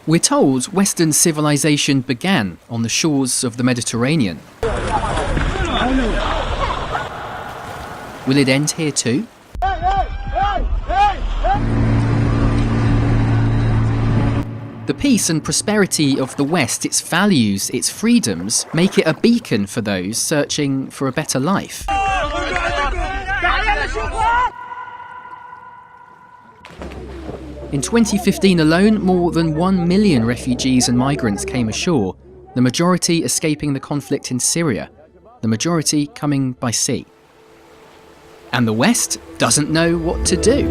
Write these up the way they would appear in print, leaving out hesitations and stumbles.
We're told Western civilization began on the shores of the Mediterranean. Will it end here too? The peace and prosperity of the West, its values, its freedoms, make it a beacon for those searching for a better life. In 2015 alone, more than 1 million refugees and migrants came ashore, the majority escaping the conflict in Syria, the majority coming by sea. And the West doesn't know what to do.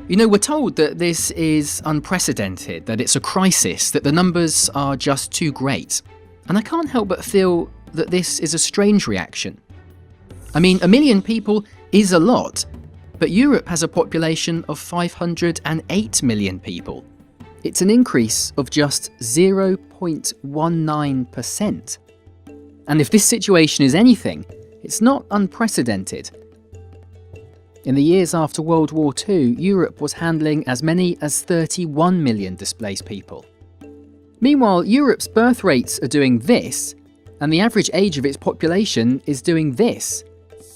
You know, we're told that this is unprecedented, that it's a crisis, that the numbers are just too great. And I can't help but feel that this is a strange reaction. I mean, 1 million people is a lot, but Europe has a population of 508 million people. It's an increase of just 0.19%. And if this situation is anything, it's not unprecedented. In the years after World War II, Europe was handling as many as 31 million displaced people. Meanwhile, Europe's birth rates are doing this, and the average age of its population is doing this.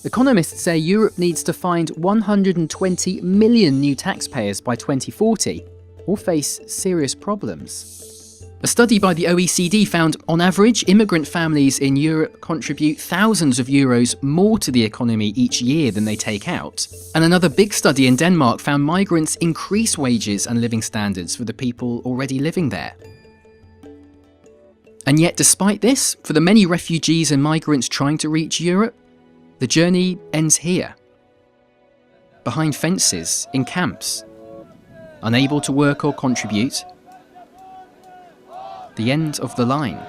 Economists say Europe needs to find 120 million new taxpayers by 2040, or face serious problems. A study by the OECD found, on average, immigrant families in Europe contribute thousands of euros more to the economy each year than they take out. And another big study in Denmark found migrants increase wages and living standards for the people already living there. And yet, despite this, for the many refugees and migrants trying to reach Europe, the journey ends here. Behind fences, in camps, unable to work or contribute. The end of the line.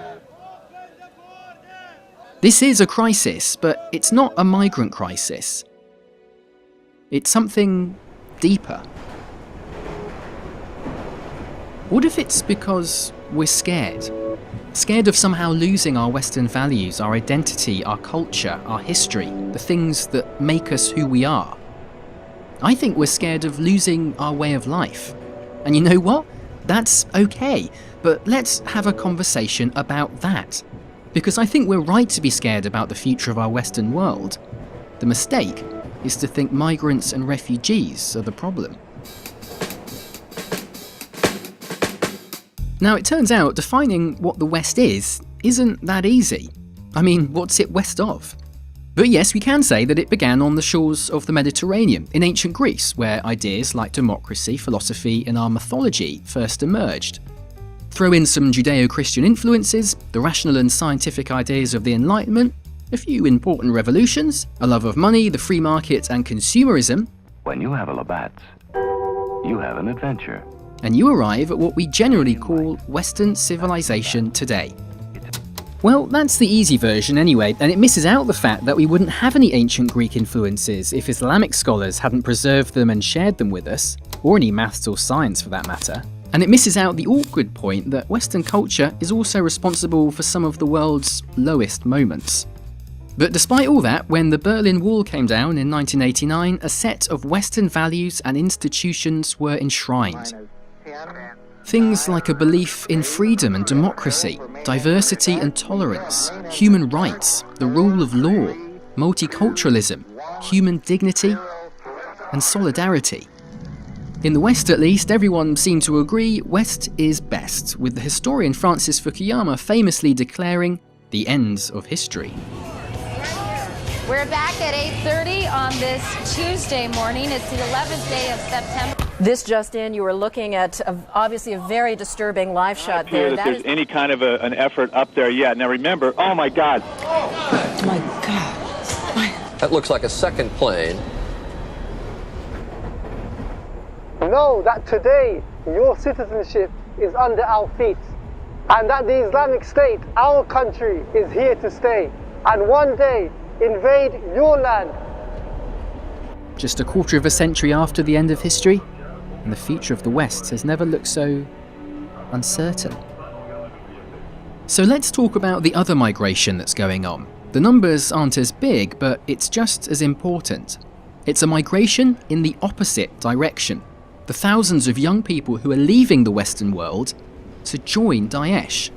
This is a crisis, but it's not a migrant crisis. It's something deeper. What if it's because we're scared? Scared of somehow losing our Western values, our identity, our culture, our history, the things that make us who we are. I think we're scared of losing our way of life. And you know what? That's okay, but let's have a conversation about that. Because I think we're right to be scared about the future of our Western world. The mistake is to think migrants and refugees are the problem. Now, it turns out defining what the West isn't that easy. I mean, what's it west of? But yes, we can say that it began on the shores of the Mediterranean, in ancient Greece, where ideas like democracy, philosophy, and our mythology first emerged. Throw in some Judeo-Christian influences, the rational and scientific ideas of the Enlightenment, a few important revolutions, a love of money, the free market, and consumerism. When you have a Labatt, you have an adventure. And you arrive at what we generally call Western civilization today. Well, that's the easy version anyway, and it misses out the fact that we wouldn't have any ancient Greek influences if Islamic scholars hadn't preserved them and shared them with us, or any maths or science for that matter. And it misses out the awkward point that Western culture is also responsible for some of the world's lowest moments. But despite all that, when the Berlin Wall came down in 1989, a set of Western values and institutions were enshrined. Things like a belief in freedom and democracy, diversity and tolerance, human rights, the rule of law, multiculturalism, human dignity, and solidarity. In the West, at least, everyone seemed to agree West is best, with the historian Francis Fukuyama famously declaring the end of history. We're back at 8:30 on this Tuesday morning. It's the 11th day of September. This just in, you were looking at obviously a very disturbing live shot there. That there's any kind of an effort up there yet. Now remember, oh my God. Oh my God. That looks like a second plane. Know that today your citizenship is under our feet, and that the Islamic State, our country, is here to stay, and one day invade your land. Just a quarter of a century after the end of history, and the future of the West has never looked so uncertain. So let's talk about the other migration that's going on. The numbers aren't as big, but it's just as important. It's a migration in the opposite direction. The for thousands of young people who are leaving the Western world to join Daesh.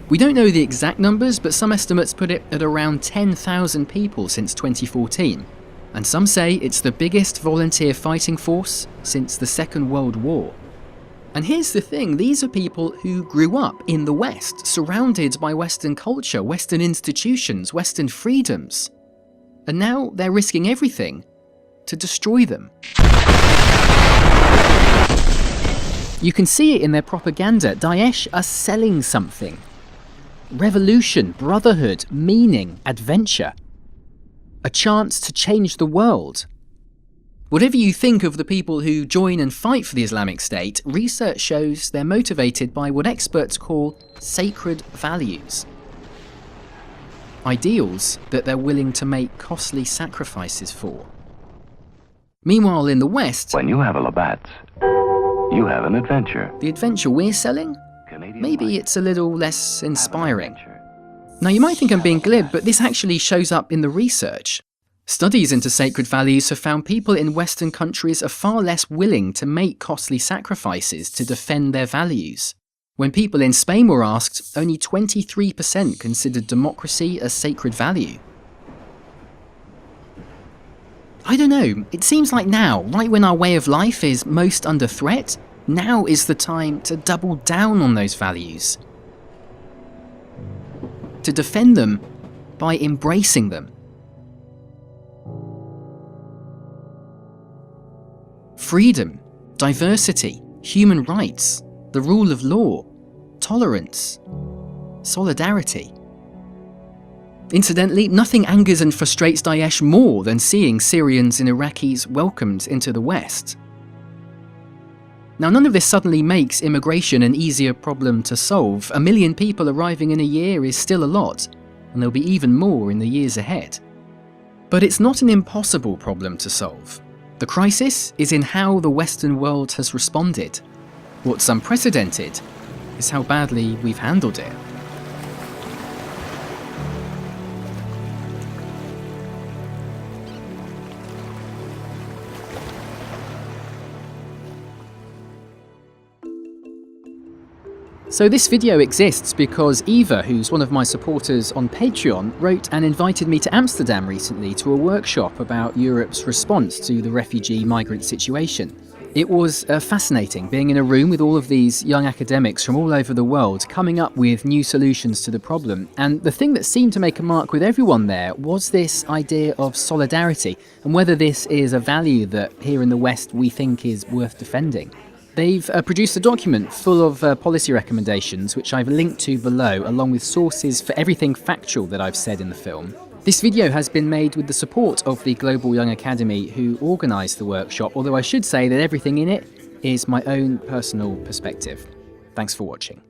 We don't know the exact numbers, but some estimates put it at around 10,000 people since 2014. And some say it's the biggest volunteer fighting force since the Second World War. And here's the thing, these are people who grew up in the West, surrounded by Western culture, Western institutions, Western freedoms. And now they're risking everything to destroy them. You can see it in their propaganda. Daesh are selling something. Revolution, brotherhood, meaning, adventure. A chance to change the world. Whatever you think of the people who join and fight for the Islamic State, research shows they're motivated by what experts call sacred values. Ideals that they're willing to make costly sacrifices for. Meanwhile, in the West, When you have a Labatt, you have an adventure. the adventure we're selling, Canadian maybe it's a little less have an inspiring. adventure. Now you might think I'm being glib, but this actually shows up in the research. Studies into sacred values have found people in Western countries are far less willing to make costly sacrifices to defend their values. When people in Spain were asked, only 23% considered democracy a sacred value. I don't know, it seems like now, right when our way of life is most under threat, now is the time to double down on those values. To defend them by embracing them. Freedom, diversity, human rights, the rule of law, tolerance, solidarity. Incidentally, nothing angers and frustrates Daesh more than seeing Syrians and Iraqis welcomed into the West. Now, none of this suddenly makes immigration an easier problem to solve. 1 million people arriving in a year is still a lot, and there'll be even more in the years ahead. But it's not an impossible problem to solve. The crisis is in how the Western world has responded. What's unprecedented is how badly we've handled it. So this video exists because Eva, who's one of my supporters on Patreon, wrote and invited me to Amsterdam recently to a workshop about Europe's response to the refugee migrant situation. It was fascinating being in a room with all of these young academics from all over the world coming up with new solutions to the problem. And the thing that seemed to make a mark with everyone there was this idea of solidarity and whether this is a value that here in the West we think is worth defending. They've produced a document full of policy recommendations, which I've linked to below, along with sources for everything factual that I've said in the film. This video has been made with the support of the Global Young Academy, who organised the workshop, although I should say that everything in it is my own personal perspective. Thanks for watching.